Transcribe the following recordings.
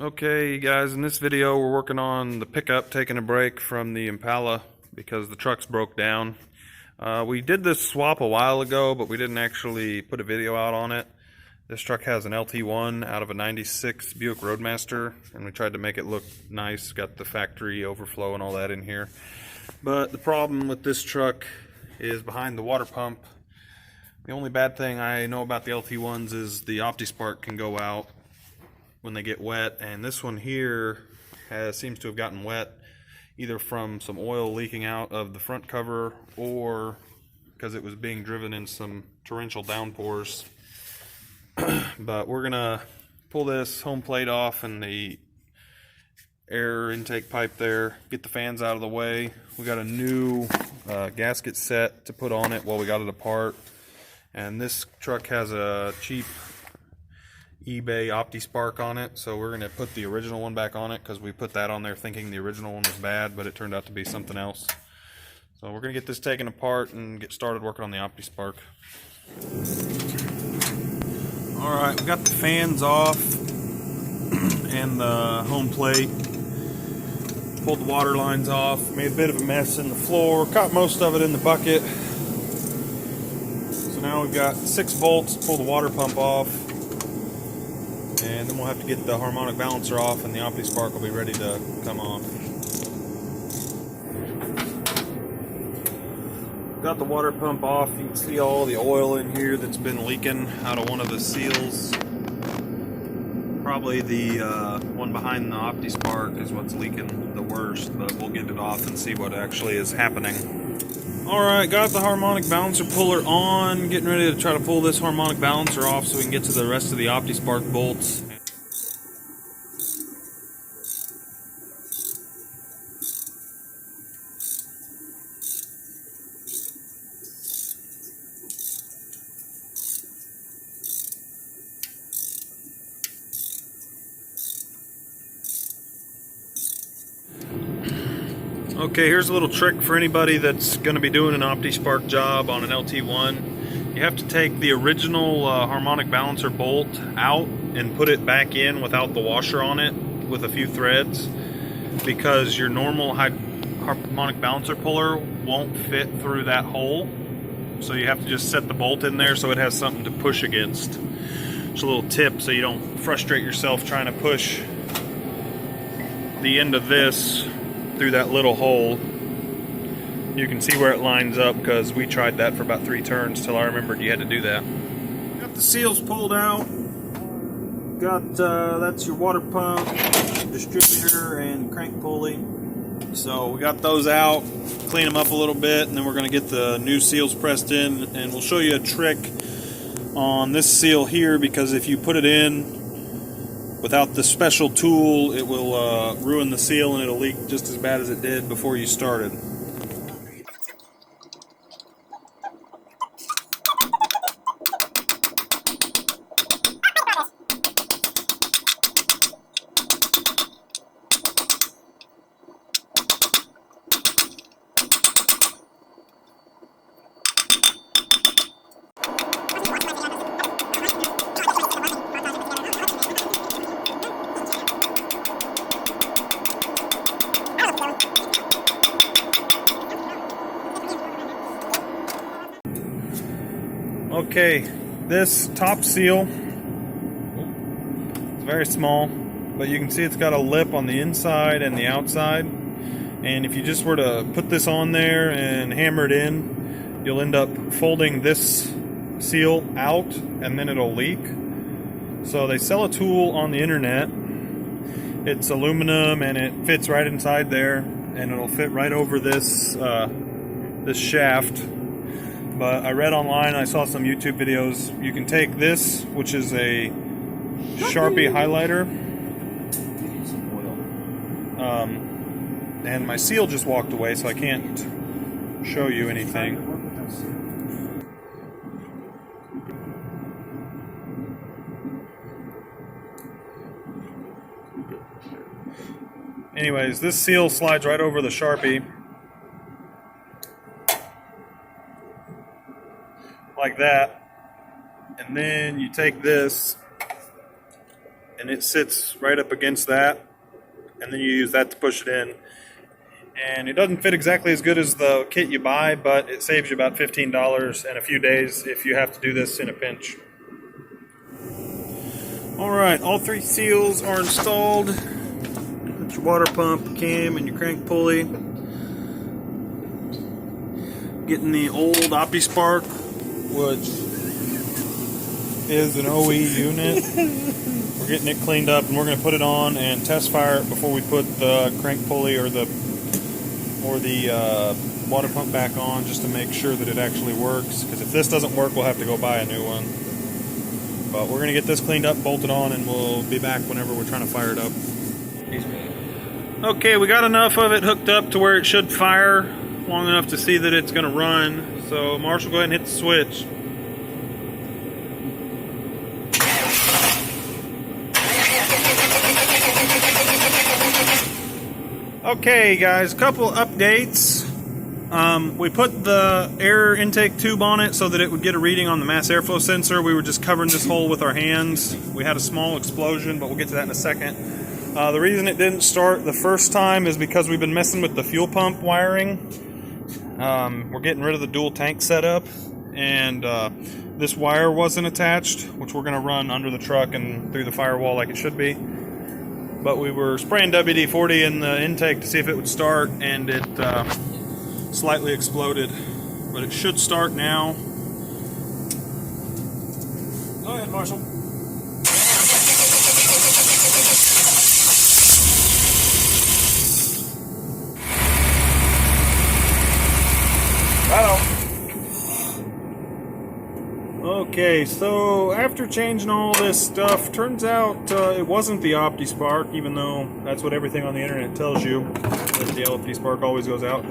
Okay guys, in this video we're working on the pickup, taking a break from the Impala because the truck's broke down. We did this swap a while ago, but we didn't actually put a video out on it. This truck has an Lt1 out of a 96 Buick Roadmaster, and we tried to make it look nice, got the factory overflow and all that in here. But the problem with this truck is behind the water pump. The only bad thing I know about the Lt1s is the Opti-Spark can go out when they get wet, and this one here seems to have gotten wet either from some oil leaking out of the front cover or because it was being driven in some torrential downpours. But we're gonna pull this home plate off and the air intake pipe there, get the fans out of the way. We got a new gasket set to put on it while we got it apart, and this truck has a cheap eBay Opti-Spark on it, so we're going to put the original one back on it because we put that on there thinking the original one was bad, but it turned out to be something else. So we're going to get this taken apart and get started working on the Opti-Spark. Alright, we got the fans off and the home plate. Pulled the water lines off, made a bit of a mess in the floor, caught most of it in the bucket. So now we've got 6 bolts to pull the water pump off. And then we'll have to get the harmonic balancer off and the Opti-Spark will be ready to come off. Got the water pump off. You can see all the oil in here that's been leaking out of one of the seals. Probably the one behind the Opti-Spark is what's leaking the worst, but we'll get it off and see what actually is happening. Alright, got the harmonic balancer puller on, getting ready to try to pull this harmonic balancer off so we can get to the rest of the Opti-Spark bolts. Okay, here's a little trick for anybody that's going to be doing an Opti-Spark job on an Lt1. You have to take the original harmonic balancer bolt out and put it back in without the washer on it with a few threads, because your normal harmonic balancer puller won't fit through that hole. So you have to just set the bolt in there so it has something to push against. Just a little tip so you don't frustrate yourself trying to push the end of this through that little hole. You can see where it lines up because we tried that for about 3 turns till I remembered you had to do that. Got the seals pulled out. Got that's your water pump, distributor, and crank pulley. So we got those out, clean them up a little bit, and then we're going to get the new seals pressed in, and we'll show you a trick on this seal here, because if you put it in without the special tool, it will ruin the seal and it'll leak just as bad as it did before you started. Okay, this top seal is very small, but you can see it's got a lip on the inside and the outside, and if you just were to put this on there and hammer it in, you'll end up folding this seal out and then it'll leak. So they sell a tool on the internet. It's aluminum and it fits right inside there, and it'll fit right over this this shaft. But I read online, I saw some YouTube videos, you can take this, which is a Sharpie highlighter, and my seal just walked away, so I can't show you anything. Anyways, this seal slides right over the Sharpie, like that, and then you take this and it sits right up against that, and then you use that to push it in. And it doesn't fit exactly as good as the kit you buy, but it saves you about $15 and a few days if you have to do this in a pinch. Alright, all 3 seals are installed. Got your water pump, cam, and your crank pulley. Getting the old Opti-Spark, which is an OE unit. We're getting it cleaned up, and we're going to put it on and test fire it before we put the crank pulley or the water pump back on, just to make sure that it actually works. Because if this doesn't work, we'll have to go buy a new one. But we're going to get this cleaned up, bolted on, and we'll be back whenever we're trying to fire it up. Okay, we got enough of it hooked up to where it should fire long enough to see that it's going to run. So Marshall, go ahead and hit the switch. Okay guys, a couple updates. We put the air intake tube on it so that it would get a reading on the mass airflow sensor. We were just covering this hole with our hands. We had a small explosion, but we'll get to that in a second. The reason it didn't start the first time is because we've been messing with the fuel pump wiring. We're getting rid of the dual tank setup, and this wire wasn't attached, which we're going to run under the truck and through the firewall like it should be. But we were spraying WD-40 in the intake to see if it would start, and it slightly exploded. But it should start now. Go ahead, Marshall. Right-o. Okay, so after changing all this stuff, turns out it wasn't the Opti-Spark, even though that's what everything on the internet tells you, that the Opti-Spark always goes out.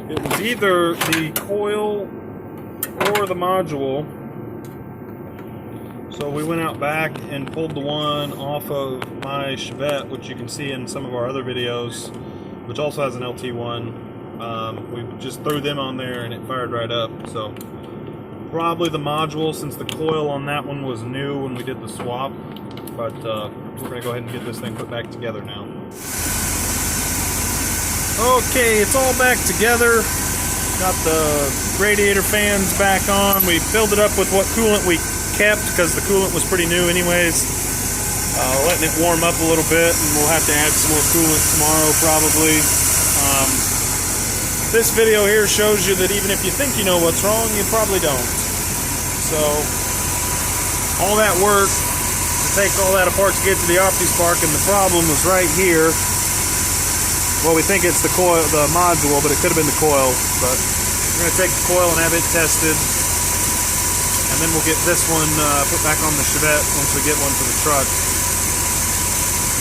It was either the coil or the module. So we went out back and pulled the one off of my Chevette, which you can see in some of our other videos, which also has an Lt1. We just threw them on there and it fired right up. So probably the module, since the coil on that one was new when we did the swap. But we're going to go ahead and get this thing put back together now. Okay, it's all back together. Got the radiator fans back on. We filled it up with what coolant we kept, because the coolant was pretty new anyways. Letting it warm up a little bit, and we'll have to add some more coolant tomorrow probably. This video here shows you that even if you think you know what's wrong, you probably don't. So, all that work to take all that apart to get to the Opti-Spark, and the problem was right here. Well, we think it's the coil, the module, but it could have been the coil. But we're going to take the coil and have it tested, and then we'll get this one put back on the Chevette once we get one for the truck.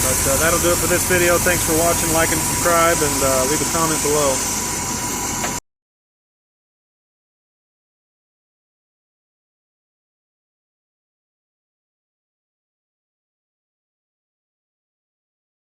But that'll do it for this video. Thanks for watching, like and subscribe, and leave a comment below.